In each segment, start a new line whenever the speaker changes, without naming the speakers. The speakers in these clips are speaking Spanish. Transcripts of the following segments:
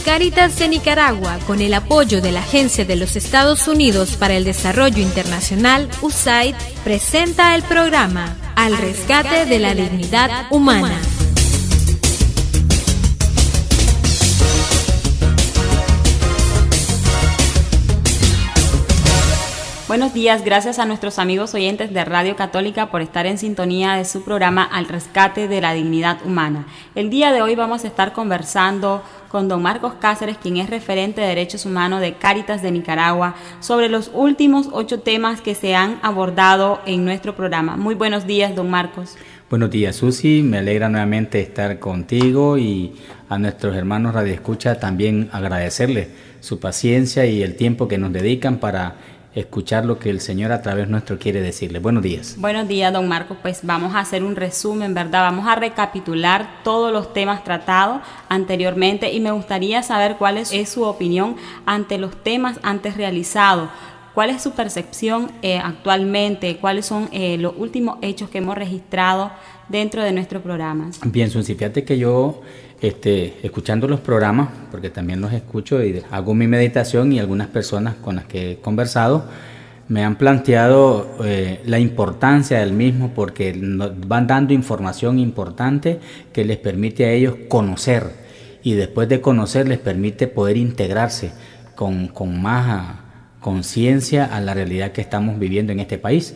Cáritas de Nicaragua, con el apoyo de la Agencia de los Estados Unidos para el Desarrollo Internacional, USAID, presenta el programa Al Rescate de la Dignidad Humana.
Buenos días, gracias a nuestros amigos oyentes de Radio Católica por estar en sintonía de su programa Al Rescate de la Dignidad Humana. El día de hoy vamos a estar conversando con don Marcos Cáceres, quien es referente de Derechos Humanos de Cáritas de Nicaragua, sobre los últimos 8 temas que se han abordado en nuestro programa. Muy buenos días, don Marcos.
Buenos días, Susi. Me alegra nuevamente estar contigo y a nuestros hermanos Radio Escucha también agradecerles su paciencia y el tiempo que nos dedican para escuchar lo que el Señor a través nuestro quiere decirle. Buenos días.
Buenos días, don Marcos. Pues vamos a hacer un resumen, ¿verdad? Vamos a recapitular todos los temas tratados anteriormente y me gustaría saber cuál es su opinión ante los temas antes realizados. ¿Cuál es su percepción actualmente? ¿Cuáles son los últimos hechos que hemos registrado dentro de nuestro programa?
Bien, Susi, fíjate que yo escuchando los programas, porque también los escucho y hago mi meditación, y algunas personas con las que he conversado me han planteado la importancia del mismo, porque nos van dando información importante que les permite a ellos conocer, y después de conocer les permite poder integrarse con más conciencia a la realidad que estamos viviendo en este país.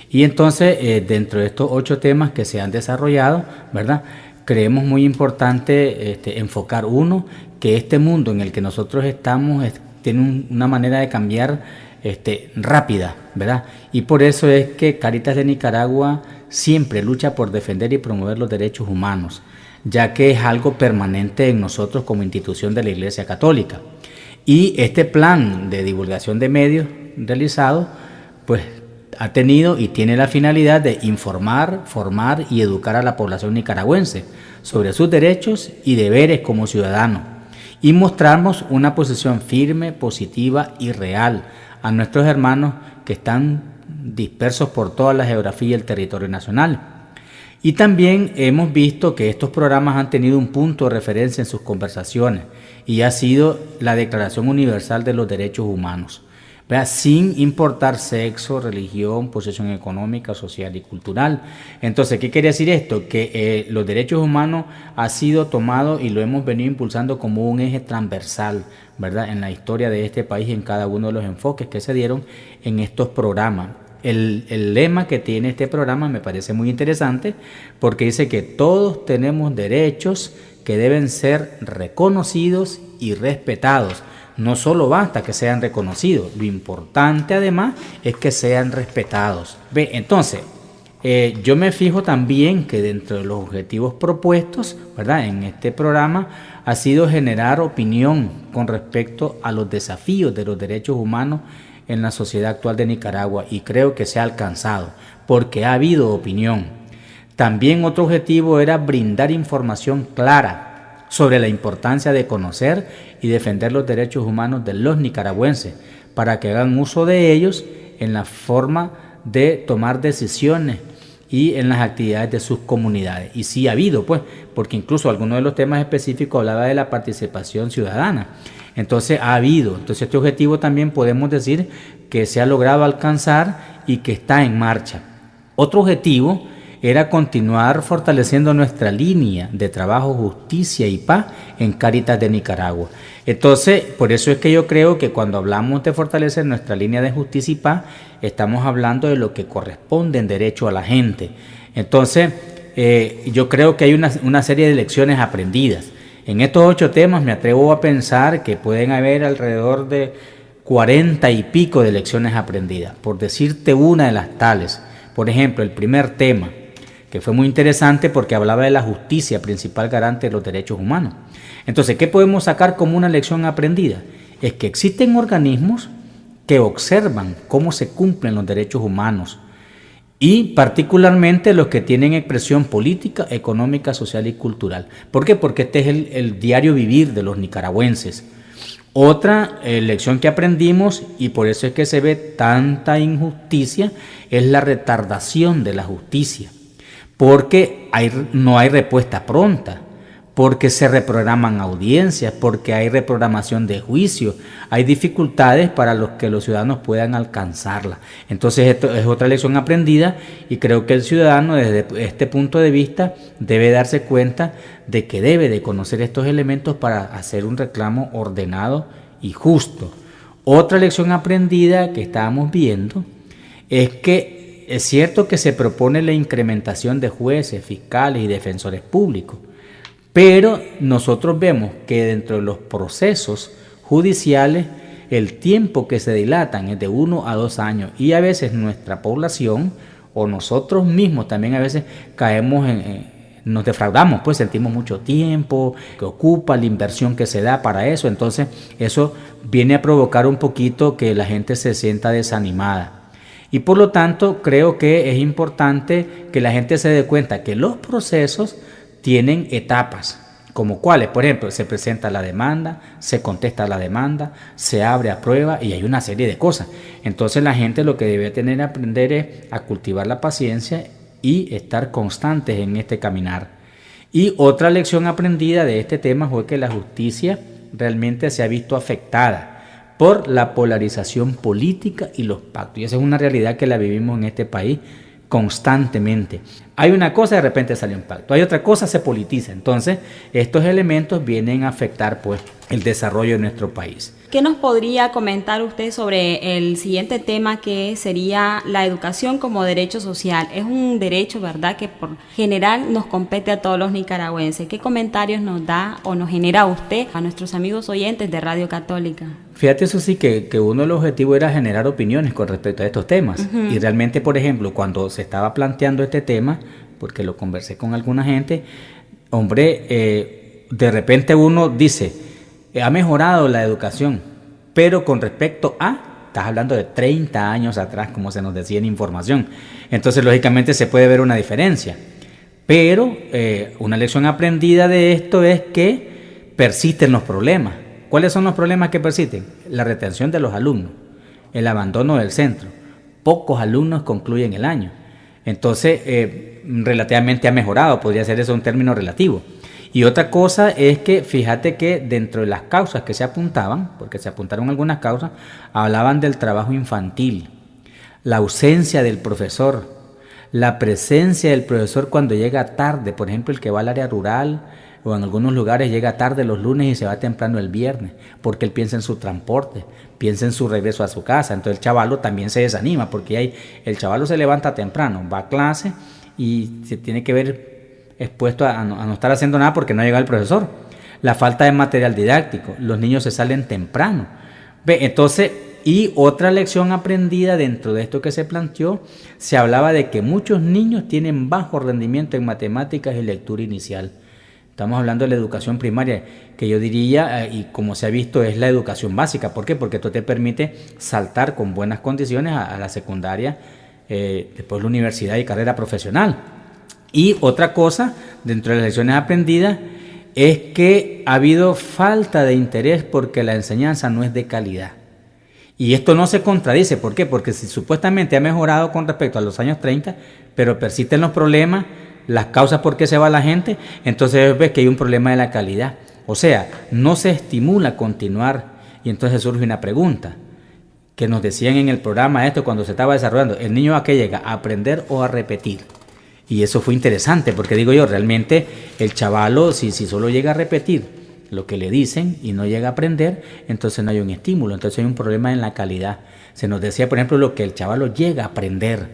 Y entonces dentro de estos 8 temas que se han desarrollado, ¿verdad?, creemos muy importante enfocar uno, que este mundo en el que nosotros estamos tiene una manera de cambiar rápida, ¿verdad? Y por eso es que Cáritas de Nicaragua siempre lucha por defender y promover los derechos humanos, ya que es algo permanente en nosotros como institución de la Iglesia Católica. Y este plan de divulgación de medios realizado, pues ha tenido y tiene la finalidad de informar, formar y educar a la población nicaragüense sobre sus derechos y deberes como ciudadanos, y mostrarnos una posición firme, positiva y real a nuestros hermanos que están dispersos por toda la geografía y el territorio nacional. Y también hemos visto que estos programas han tenido un punto de referencia en sus conversaciones, y ha sido la Declaración Universal de los Derechos Humanos, sin importar sexo, religión, posición económica, social y cultural. Entonces, ¿qué quiere decir esto? Que los derechos humanos ha sido tomado y lo hemos venido impulsando como un eje transversal, ¿verdad?, en la historia de este país, en cada uno de los enfoques que se dieron en estos programas. El lema que tiene este programa me parece muy interesante, porque dice que todos tenemos derechos que deben ser reconocidos y respetados. No solo basta que sean reconocidos, lo importante además es que sean respetados. Entonces, yo me fijo también que dentro de los objetivos propuestos, ¿verdad?, en este programa ha sido generar opinión con respecto a los desafíos de los derechos humanos en la sociedad actual de Nicaragua, y creo que se ha alcanzado porque ha habido opinión. También otro objetivo era brindar información clara sobre la importancia de conocer y defender los derechos humanos de los nicaragüenses, para que hagan uso de ellos en la forma de tomar decisiones y en las actividades de sus comunidades. Y sí ha habido, pues, porque incluso algunos de los temas específicos hablaba de la participación ciudadana. Entonces ha habido. Entonces este objetivo también podemos decir que se ha logrado alcanzar y que está en marcha. Otro objetivo era continuar fortaleciendo nuestra línea de trabajo, justicia y paz en Cáritas de Nicaragua. Entonces, por eso es que yo creo que cuando hablamos de fortalecer nuestra línea de justicia y paz, estamos hablando de lo que corresponde en derecho a la gente. Entonces, yo creo que hay una serie de lecciones aprendidas. En estos 8 temas me atrevo a pensar que pueden haber alrededor de 40 y pico de lecciones aprendidas. Por decirte una de las tales, por ejemplo, el primer tema, que fue muy interesante porque hablaba de la justicia, principal garante de los derechos humanos. Entonces, ¿qué podemos sacar como una lección aprendida? Es que existen organismos que observan cómo se cumplen los derechos humanos, y particularmente los que tienen expresión política, económica, social y cultural. ¿Por qué? Porque este es el diario vivir de los nicaragüenses. Otra lección que aprendimos, y por eso es que se ve tanta injusticia, es la retardación de la justicia, porque no hay respuesta pronta. porque se reprograman audiencias, porque hay reprogramación de juicio, hay dificultades para los que los ciudadanos puedan alcanzarla. Entonces esto es otra lección aprendida y creo que el ciudadano desde este punto de vista debe darse cuenta de que debe de conocer estos elementos para hacer un reclamo ordenado y justo. Otra lección aprendida que estábamos viendo es que es cierto que se propone la incrementación de jueces, fiscales y defensores públicos, pero nosotros vemos que dentro de los procesos judiciales el tiempo que se dilatan es de 1 a 2 años y a veces nuestra población o nosotros mismos también a veces caemos nos defraudamos, pues sentimos mucho tiempo que ocupa, la inversión que se da para eso, entonces eso viene a provocar un poquito que la gente se sienta desanimada. Y por lo tanto creo que es importante que la gente se dé cuenta que los procesos tienen etapas, como cuáles, por ejemplo, se presenta la demanda, se contesta la demanda, se abre a prueba y hay una serie de cosas. Entonces la gente lo que debe tener que aprender es a cultivar la paciencia y estar constantes en este caminar. Y otra lección aprendida de este tema fue que la justicia realmente se ha visto afectada por la polarización política y los pactos. Y esa es una realidad que la vivimos en este país constantemente. Hay una cosa, de repente sale un pacto, hay otra cosa, se politiza. Entonces, estos elementos vienen a afectar pues el desarrollo de nuestro país.
¿Qué nos podría comentar usted sobre el siguiente tema, que sería la educación como derecho social? Es un derecho, ¿verdad?, que por general nos compete a todos los nicaragüenses. ¿Qué comentarios nos da o nos genera usted a nuestros amigos oyentes de Radio Católica?
Fíjate, eso sí, que uno de los objetivos era generar opiniones con respecto a estos temas. Y realmente, por ejemplo, cuando se estaba planteando este tema, porque lo conversé con alguna gente, hombre, de repente uno dice, ha mejorado la educación, pero con respecto a, estás hablando de 30 años atrás, como se nos decía en información. Entonces, lógicamente, se puede ver una diferencia. Pero una lección aprendida de esto es que persisten los problemas. ¿Cuáles son los problemas que persisten? La retención de los alumnos, el abandono del centro. Pocos alumnos concluyen el año. Entonces, relativamente ha mejorado, podría ser eso un término relativo. Y otra cosa es que, fíjate que dentro de las causas que se apuntaban, porque se apuntaron algunas causas, hablaban del trabajo infantil, la ausencia del profesor, la presencia del profesor cuando llega tarde, por ejemplo, el que va al área rural o en algunos lugares llega tarde los lunes y se va temprano el viernes, porque él piensa en su transporte, piensa en su regreso a su casa. Entonces el chavalo también se desanima, porque el chavalo se levanta temprano, va a clase y se tiene que ver expuesto a no estar haciendo nada porque no llega el profesor. La falta de material didáctico, los niños se salen temprano. Entonces, y otra lección aprendida dentro de esto que se planteó, se hablaba de que muchos niños tienen bajo rendimiento en matemáticas y lectura inicial. Estamos hablando de la educación primaria, que yo diría, y como se ha visto, es la educación básica. ¿Por qué? Porque esto te permite saltar con buenas condiciones a la secundaria, después la universidad y carrera profesional. Y otra cosa, dentro de las lecciones aprendidas, es que ha habido falta de interés porque la enseñanza no es de calidad. Y esto no se contradice. ¿Por qué? Porque si supuestamente ha mejorado con respecto a los años 30, pero persisten los problemas, las causas por qué se va la gente, entonces ves que hay un problema de la calidad. O sea, no se estimula continuar. Y entonces surge una pregunta que nos decían en el programa esto cuando se estaba desarrollando: ¿el niño a qué llega? ¿A aprender o a repetir? Y eso fue interesante, porque digo yo, realmente el chavalo, si solo llega a repetir lo que le dicen y no llega a aprender, entonces no hay un estímulo, entonces hay un problema en la calidad. Se nos decía, por ejemplo, lo que el chavalo llega a aprender.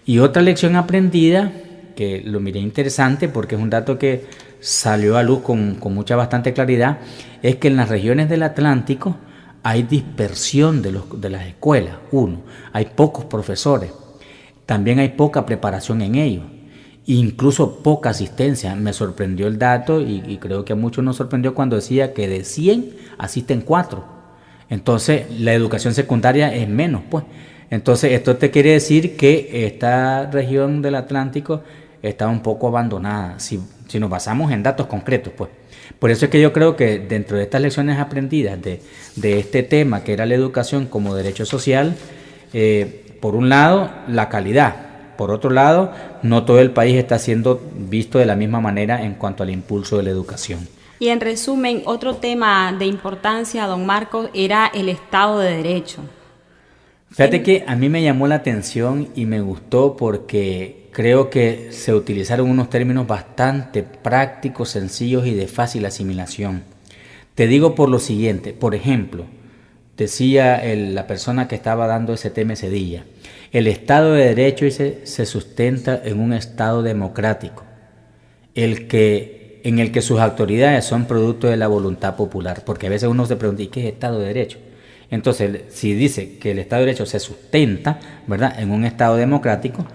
Y otra lección aprendida, que lo miré interesante porque es un dato que salió a luz con bastante claridad, es que en las regiones del Atlántico hay dispersión de las escuelas. Hay pocos profesores, también hay poca preparación en ellos. Incluso poca asistencia. Me sorprendió el dato y creo que a muchos nos sorprendió cuando decía que de 100 asisten 4. Entonces la educación secundaria es menos, pues. Entonces esto te quiere decir que esta región del Atlántico está un poco abandonada, si nos basamos en datos concretos, pues. Por eso es que yo creo que dentro de estas lecciones aprendidas de este tema, que era la educación como derecho social, por un lado la calidad, por otro lado, no todo el país está siendo visto de la misma manera en cuanto al impulso de la educación.
Y en resumen, otro tema de importancia, don Marcos, era el Estado de Derecho.
Fíjate que a mí me llamó la atención y me gustó porque creo que se utilizaron unos términos bastante prácticos, sencillos y de fácil asimilación. Te digo por lo siguiente, por ejemplo, decía la persona que estaba dando ese tema ese día, el Estado de Derecho se sustenta en un Estado democrático, en el que sus autoridades son producto de la voluntad popular, porque a veces uno se pregunta, ¿y qué es Estado de Derecho? Entonces, si dice que el Estado de Derecho se sustenta, ¿verdad?, en un Estado democrático,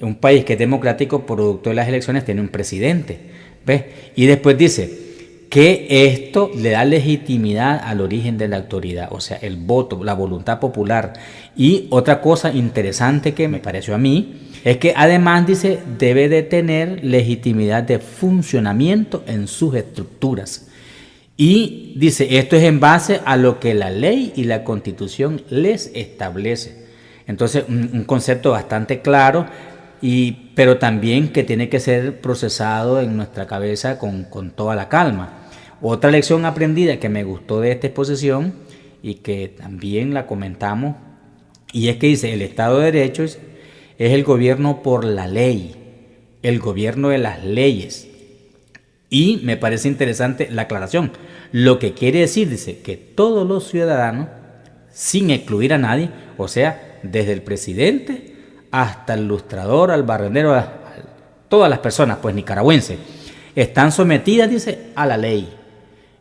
un país que es democrático, producto de las elecciones, tiene un presidente, ¿ves? Y después dice que esto le da legitimidad al origen de la autoridad, o sea, el voto, la voluntad popular. Y otra cosa interesante que me pareció a mí, es que además dice, debe de tener legitimidad de funcionamiento en sus estructuras. Y dice, esto es en base a lo que la ley y la Constitución les establece. Entonces, un concepto bastante claro, pero también que tiene que ser procesado en nuestra cabeza con toda la calma. Otra lección aprendida que me gustó de esta exposición y que también la comentamos, y es que dice, el Estado de Derecho es el gobierno por la ley, el gobierno de las leyes. Y me parece interesante la aclaración. Lo que quiere decir, dice, que todos los ciudadanos, sin excluir a nadie, o sea, desde el presidente hasta el ilustrador, al barrendero, todas las personas, pues nicaragüenses, están sometidas, dice, a la ley.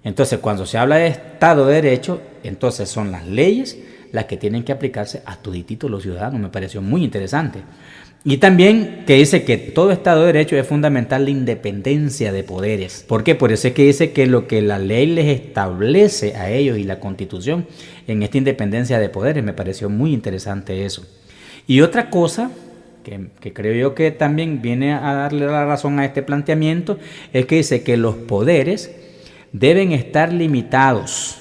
Entonces, cuando se habla de Estado de Derecho, entonces son las leyes las que tienen que aplicarse a todititos los ciudadanos. Me pareció muy interesante. Y también que dice que todo Estado de Derecho es fundamental la independencia de poderes. ¿Por qué? Por eso es que dice que lo que la ley les establece a ellos y la Constitución en esta independencia de poderes. Me pareció muy interesante eso. Y otra cosa que creo yo que también viene a darle la razón a este planteamiento es que dice que los poderes deben estar limitados,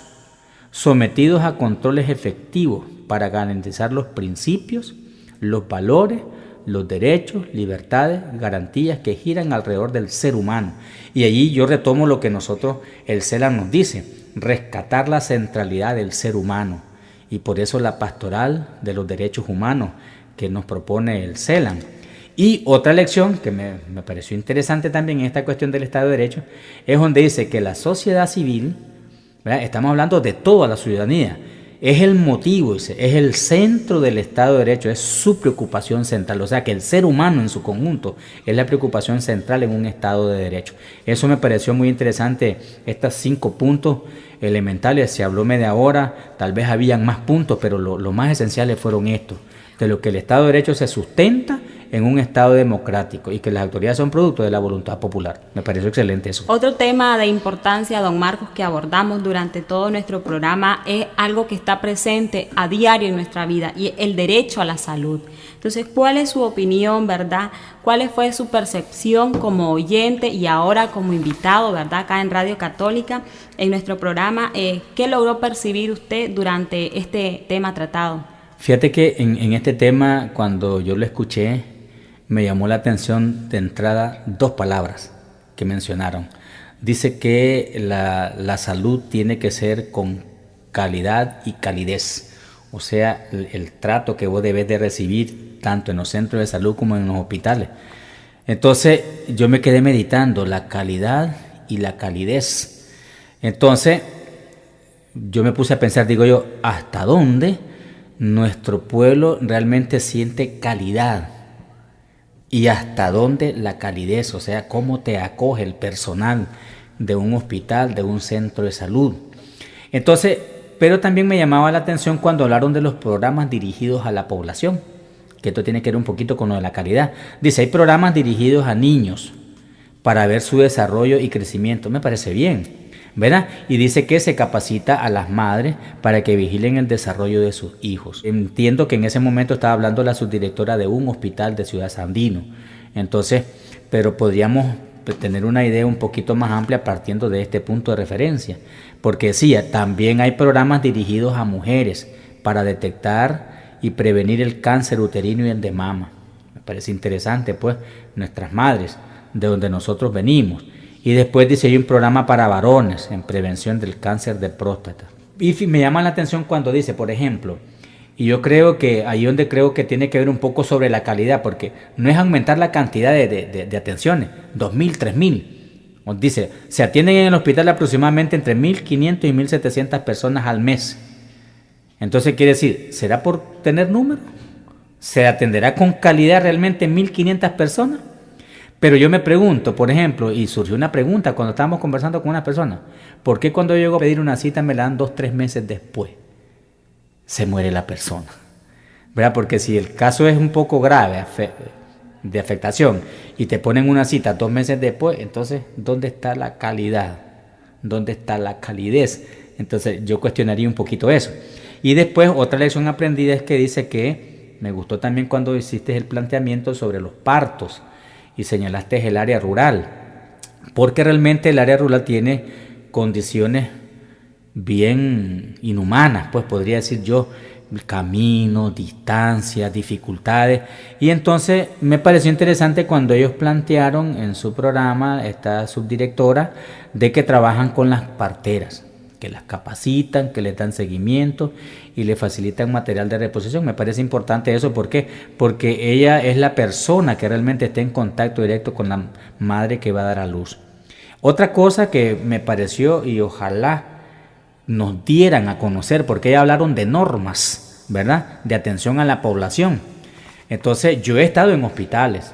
sometidos a controles efectivos para garantizar los principios, los valores, los derechos, libertades, garantías que giran alrededor del ser humano. Y allí yo retomo lo que el CELAM nos dice, rescatar la centralidad del ser humano. Y por eso la pastoral de los derechos humanos que nos propone el CELAM. Y otra lección que me pareció interesante también en esta cuestión del Estado de Derecho es donde dice que la sociedad civil, ¿verdad?, estamos hablando de toda la ciudadanía, es el motivo, es el centro del Estado de Derecho, es su preocupación central. O sea que el ser humano en su conjunto es la preocupación central en un Estado de Derecho. Eso me pareció muy interesante, estos 5 puntos elementales. Se habló media hora, tal vez habían más puntos, pero lo más esenciales fueron estos, de lo que el Estado de Derecho se sustenta en un Estado democrático y que las autoridades son producto de la voluntad popular. Me pareció excelente eso.
Otro tema de importancia, don Marcos, que abordamos durante todo nuestro programa es algo que está presente a diario en nuestra vida y el derecho a la salud. Entonces, ¿cuál es su opinión, verdad? ¿Cuál fue su percepción como oyente y ahora como invitado, verdad, acá en Radio Católica, en nuestro programa? ¿Qué logró percibir usted durante este tema tratado?
Fíjate que en este tema, cuando yo lo escuché, me llamó la atención de entrada 2 palabras que mencionaron. Dice que la salud tiene que ser con calidad y calidez. O sea, el trato que vos debés de recibir tanto en los centros de salud como en los hospitales. Entonces yo me quedé meditando la calidad y la calidez. Entonces yo me puse a pensar, digo yo, ¿hasta dónde nuestro pueblo realmente siente calidad? Y hasta dónde la calidez, o sea, cómo te acoge el personal de un hospital, de un centro de salud. Entonces, pero también me llamaba la atención cuando hablaron de los programas dirigidos a la población, que esto tiene que ver un poquito con lo de la calidad. Dice, hay programas dirigidos a niños para ver su desarrollo y crecimiento. Me parece bien, ¿verdad? Y dice que se capacita a las madres para que vigilen el desarrollo de sus hijos. Entiendo que en ese momento estaba hablando la subdirectora de un hospital de Ciudad Sandino. Entonces, pero podríamos tener una idea un poquito más amplia partiendo de este punto de referencia. Porque decía, también hay programas dirigidos a mujeres para detectar y prevenir el cáncer uterino y el de mama. Me parece interesante, pues, nuestras madres, de donde nosotros venimos. Y después dice, hay un programa para varones en prevención del cáncer de próstata. Y me llama la atención cuando dice, por ejemplo, y yo creo que ahí donde creo que tiene que ver un poco sobre la calidad, porque no es aumentar la cantidad de atenciones, 2.000, 3.000. Dice, se atienden en el hospital aproximadamente entre 1.500 y 1.700 personas al mes. Entonces quiere decir, ¿será por tener número? ¿Se atenderá con calidad realmente 1.500 personas? Pero yo me pregunto, por ejemplo, y surgió una pregunta cuando estábamos conversando con una persona, ¿por qué cuando yo llego a pedir una cita me la dan 2, 3 meses después? Se muere la persona, ¿verdad? Porque si el caso es un poco grave de afectación y te ponen una cita 2 meses después, entonces, ¿dónde está la calidad? ¿Dónde está la calidez? Entonces, yo cuestionaría un poquito eso. Y después, otra lección aprendida es que dice que, me gustó también cuando hiciste el planteamiento sobre los partos y señalaste el área rural, porque realmente el área rural tiene condiciones bien inhumanas, pues podría decir yo, camino, distancias, dificultades. Y entonces me pareció interesante cuando ellos plantearon en su programa, esta subdirectora, de que trabajan con las parteras, que las capacitan, que les dan seguimiento y le facilitan material de reposición. Me parece importante eso. ¿Por qué? Porque ella es la persona que realmente está en contacto directo con la madre que va a dar a luz. Otra cosa que me pareció, y ojalá nos dieran a conocer, porque ya hablaron de normas, ¿verdad?, de atención a la población. Entonces, yo he estado en hospitales,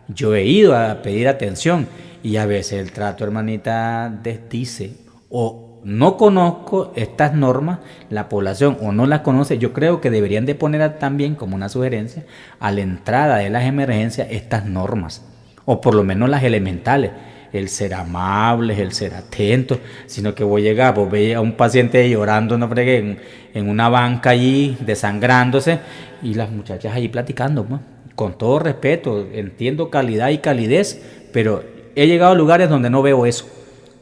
yo he ido a pedir atención y a veces el trato, hermanita, desdice o no conozco estas normas, la población o no las conoce. Yo creo que deberían de poner también como una sugerencia a la entrada de las emergencias estas normas, o por lo menos las elementales. El ser amables, el ser atentos, sino que voy a llegar, vos veis a un paciente llorando, no fregué, en una banca allí, desangrándose, y las muchachas allí platicando, pues, con todo respeto, entiendo calidad y calidez, pero he llegado a lugares donde no veo eso,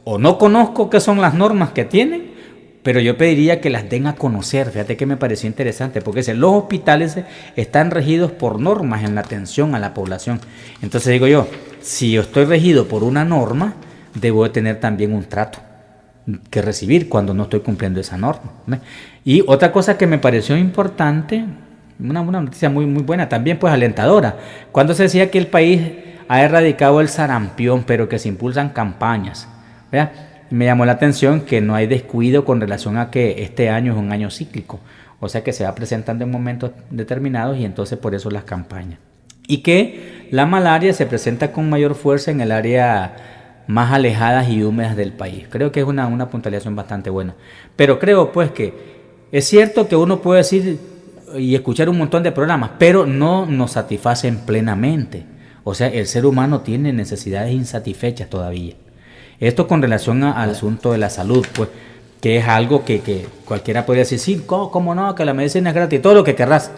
o no conozco qué son las normas que tienen, pero yo pediría que las den a conocer. Fíjate que me pareció interesante, porque los hospitales están regidos por normas en la atención a la población. Entonces digo yo, si yo estoy regido por una norma, debo de tener también un trato que recibir cuando no estoy cumpliendo esa norma. Y otra cosa que me pareció importante, una noticia muy, muy buena, también pues alentadora, cuando se decía que el país ha erradicado el sarampión, pero que se impulsan campañas, ¿verdad? Me llamó la atención que no hay descuido con relación a que este año es un año cíclico, o sea que se va presentando en momentos determinados y entonces por eso las campañas. Y que la malaria se presenta con mayor fuerza en el área más alejadas y húmedas del país. Creo que es una puntualización bastante buena. Pero creo pues que es cierto que uno puede decir y escuchar un montón de programas, pero no nos satisfacen plenamente. O sea, el ser humano tiene necesidades insatisfechas todavía. Esto con relación al asunto de la salud, pues, que es algo que cualquiera podría decir, sí, ¿cómo no? Que la medicina es gratis, todo lo que querrás.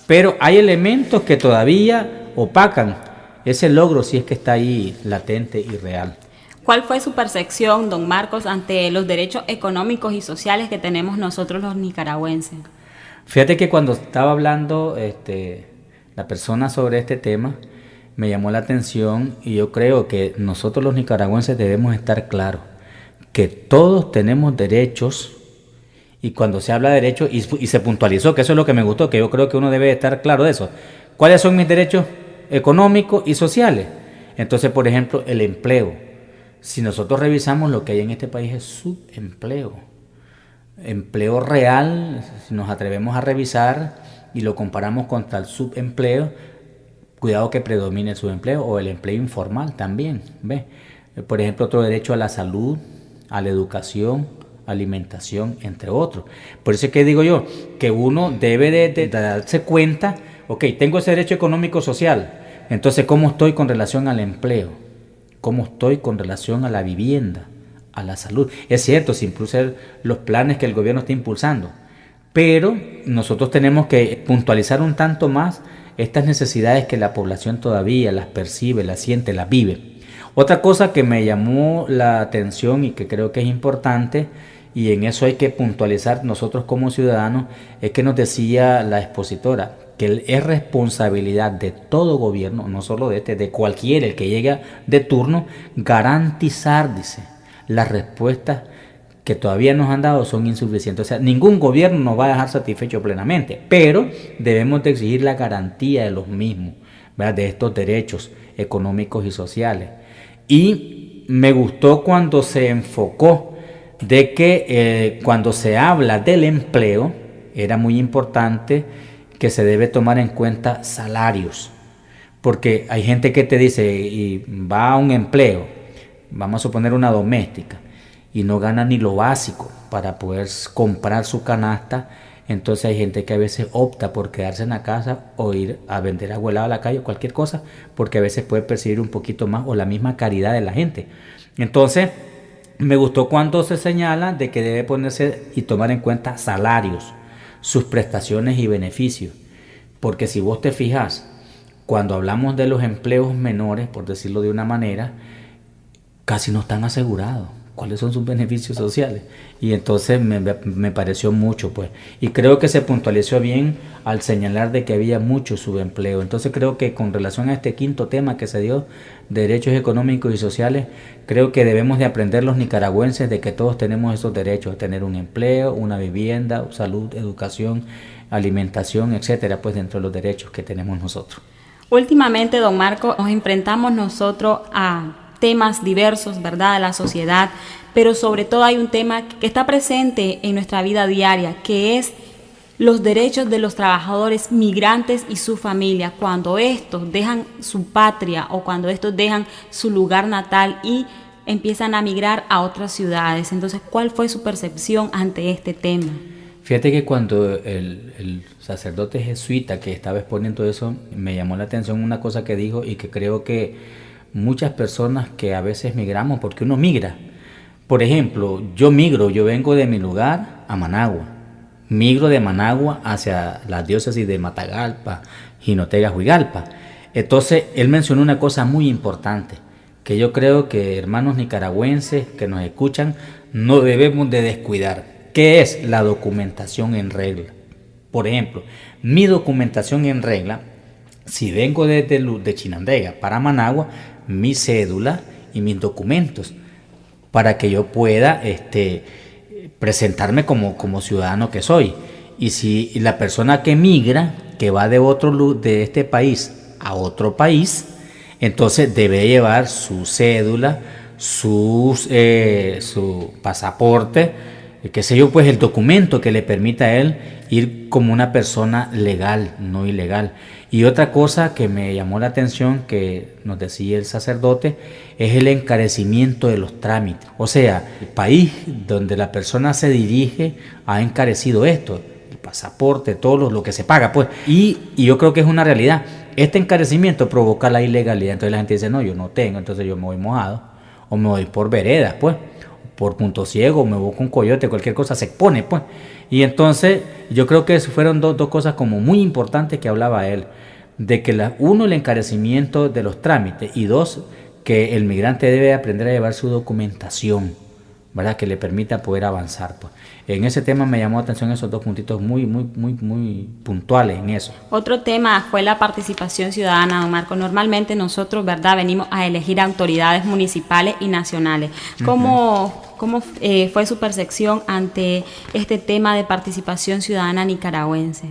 Pero hay elementos que todavía opacan ese logro, si es que está ahí latente y real.
¿Cuál fue su percepción, don Marcos, ante los derechos económicos y sociales que tenemos nosotros los nicaragüenses?
Fíjate que cuando estaba hablando la persona sobre este tema, me llamó la atención, y yo creo que nosotros los nicaragüenses debemos estar claros que todos tenemos derechos, y cuando se habla de derechos, y se puntualizó, que eso es lo que me gustó, que yo creo que uno debe estar claro de eso. ¿Cuáles son mis derechos económicos y sociales? Entonces, por ejemplo, el empleo. Si nosotros revisamos, lo que hay en este país es subempleo. Empleo real, si nos atrevemos a revisar y lo comparamos con tal subempleo, cuidado que predomine el subempleo o el empleo informal también, ¿ves? Por ejemplo, otro derecho a la salud, a la educación, alimentación, entre otros. Por eso es que digo yo que uno debe de darse cuenta, ok, tengo ese derecho económico social, entonces ¿cómo estoy con relación al empleo? ¿Cómo estoy con relación a la vivienda, a la salud? Es cierto, se impulsan los planes que el gobierno está impulsando, pero nosotros tenemos que puntualizar un tanto más estas necesidades que la población todavía las percibe, las siente, las vive. Otra cosa que me llamó la atención y que creo que es importante, y en eso hay que puntualizar nosotros como ciudadanos, es que nos decía la expositora que es responsabilidad de todo gobierno, no solo de de cualquiera, el que llega de turno, garantizar, dice, las respuestas que todavía nos han dado son insuficientes. O sea, ningún gobierno nos va a dejar satisfecho plenamente, pero debemos de exigir la garantía de los mismos, ¿verdad? De estos derechos económicos y sociales. Y me gustó cuando se enfocó de que cuando se habla del empleo, era muy importante que se debe tomar en cuenta salarios, porque hay gente que te dice, y va a un empleo, vamos a suponer una doméstica, y no gana ni lo básico para poder comprar su canasta. Entonces hay gente que a veces opta por quedarse en la casa o ir a vender agua helada a la calle o cualquier cosa, porque a veces puede percibir un poquito más o la misma caridad de la gente. Entonces me gustó cuando se señala de que debe ponerse y tomar en cuenta salarios, sus prestaciones y beneficios, porque si vos te fijas, cuando hablamos de los empleos menores, por decirlo de una manera, casi no están asegurados cuáles son sus beneficios sociales, y entonces me pareció mucho, pues, y creo que se puntualizó bien al señalar de que había mucho subempleo. Entonces creo que con relación a este quinto tema que se dio, derechos económicos y sociales, creo que debemos de aprender los nicaragüenses de que todos tenemos esos derechos, a tener un empleo, una vivienda, salud, educación, alimentación, etcétera, pues dentro de los derechos que tenemos nosotros.
Últimamente, don Marco, nos enfrentamos nosotros a temas diversos, ¿verdad?, de la sociedad, pero sobre todo hay un tema que está presente en nuestra vida diaria, que es los derechos de los trabajadores migrantes y su familia, cuando estos dejan su patria o cuando estos dejan su lugar natal y empiezan a migrar a otras ciudades. Entonces, ¿cuál fue su percepción ante este tema?
Fíjate que cuando el sacerdote jesuita que estaba exponiendo eso, me llamó la atención una cosa que dijo, y que creo que muchas personas que a veces migramos, porque uno migra. Por ejemplo, yo vengo de mi lugar a Managua, migro de Managua hacia la diócesis de Matagalpa, Jinotega, Huigalpa. Entonces, él mencionó una cosa muy importante, que yo creo que hermanos nicaragüenses que nos escuchan no debemos de descuidar, que es la documentación en regla. Por ejemplo, mi documentación en regla, si vengo de Chinandega para Managua, mi cédula y mis documentos, para que yo pueda presentarme como ciudadano que soy. Y si la persona que migra, que va de este país a otro país, entonces debe llevar su cédula, su pasaporte, qué sé yo, pues el documento que le permita a él ir como una persona legal, no ilegal. Y otra cosa que me llamó la atención, que nos decía el sacerdote, es el encarecimiento de los trámites. O sea, el país donde la persona se dirige ha encarecido esto, el pasaporte, todo lo que se paga, pues. Y yo creo que es una realidad. Este encarecimiento provoca la ilegalidad. Entonces la gente dice, no, yo no tengo, entonces yo me voy mojado, o me voy por veredas, pues, por punto ciego, me voy con coyote, cualquier cosa se expone, pues. Y entonces yo creo que fueron dos cosas como muy importantes que hablaba él, de que uno, el encarecimiento de los trámites, y dos, que el migrante debe aprender a llevar su documentación, ¿verdad?, que le permita poder avanzar, pues. En ese tema me llamó la atención esos dos puntitos muy puntuales en eso.
Otro tema fue la participación ciudadana, don Marco. Normalmente nosotros, ¿verdad?, venimos a elegir autoridades municipales y nacionales. ¿Cómo fue su percepción ante este tema de participación ciudadana nicaragüense?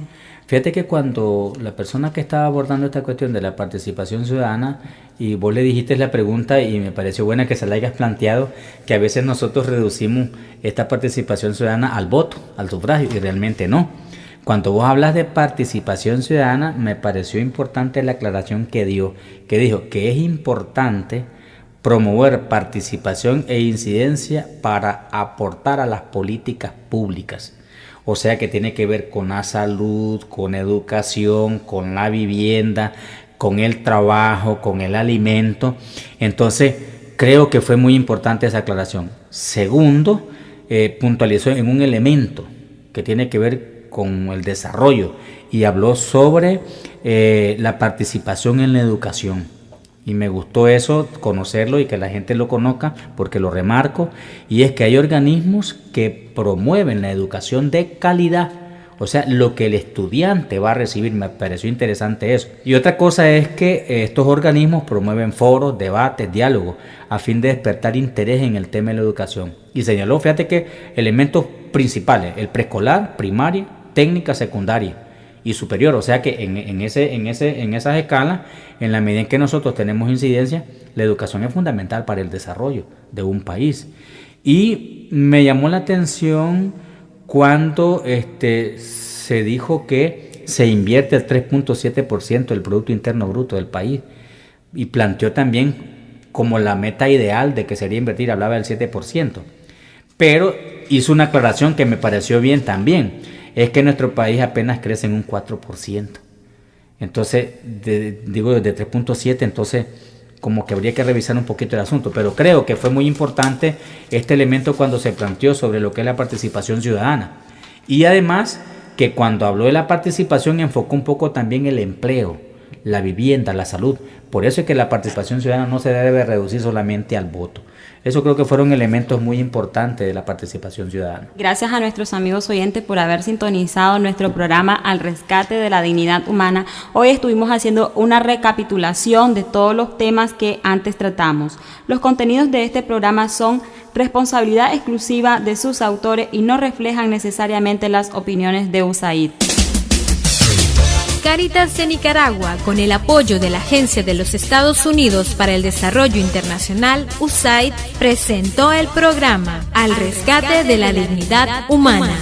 Fíjate que cuando la persona que estaba abordando esta cuestión de la participación ciudadana, y vos le dijiste la pregunta y me pareció buena que se la hayas planteado, que a veces nosotros reducimos esta participación ciudadana al voto, al sufragio, y realmente no. Cuando vos hablas de participación ciudadana, me pareció importante la aclaración que dijo que es importante promover participación e incidencia para aportar a las políticas públicas. O sea que tiene que ver con la salud, con educación, con la vivienda, con el trabajo, con el alimento. Entonces, creo que fue muy importante esa aclaración. Segundo, puntualizó en un elemento que tiene que ver con el desarrollo y habló sobre la participación en la educación. Y me gustó eso, conocerlo y que la gente lo conozca, porque lo remarco, y es que hay organismos que promueven la educación de calidad. O sea, lo que el estudiante va a recibir, me pareció interesante eso. Y otra cosa es que estos organismos promueven foros, debates, diálogos, a fin de despertar interés en el tema de la educación. Y señaló, fíjate que elementos principales, el preescolar, primaria, técnica, secundaria y superior. O sea que en esas escalas, en la medida en que nosotros tenemos incidencia, la educación es fundamental para el desarrollo de un país. Y me llamó la atención cuando se dijo que se invierte el 3.7% del Producto Interno Bruto del país, y planteó también como la meta ideal de que sería invertir, hablaba del 7%, pero hizo una aclaración que me pareció bien también, es que nuestro país apenas crece en un 4%, entonces digo desde 3.7, entonces como que habría que revisar un poquito el asunto, pero creo que fue muy importante este elemento cuando se planteó sobre lo que es la participación ciudadana. Y además que cuando habló de la participación enfocó un poco también el empleo, la vivienda, la salud. Por eso es que la participación ciudadana no se debe reducir solamente al voto. Eso creo que fueron elementos muy importantes de la participación ciudadana.
Gracias a nuestros amigos oyentes por haber sintonizado nuestro programa Al Rescate de la Dignidad Humana. Hoy estuvimos haciendo una recapitulación de todos los temas que antes tratamos. Los contenidos de este programa son responsabilidad exclusiva de sus autores y no reflejan necesariamente las opiniones de USAID.
Cáritas de Nicaragua, con el apoyo de la Agencia de los Estados Unidos para el Desarrollo Internacional, USAID, presentó el programa Al Rescate de la Dignidad Humana.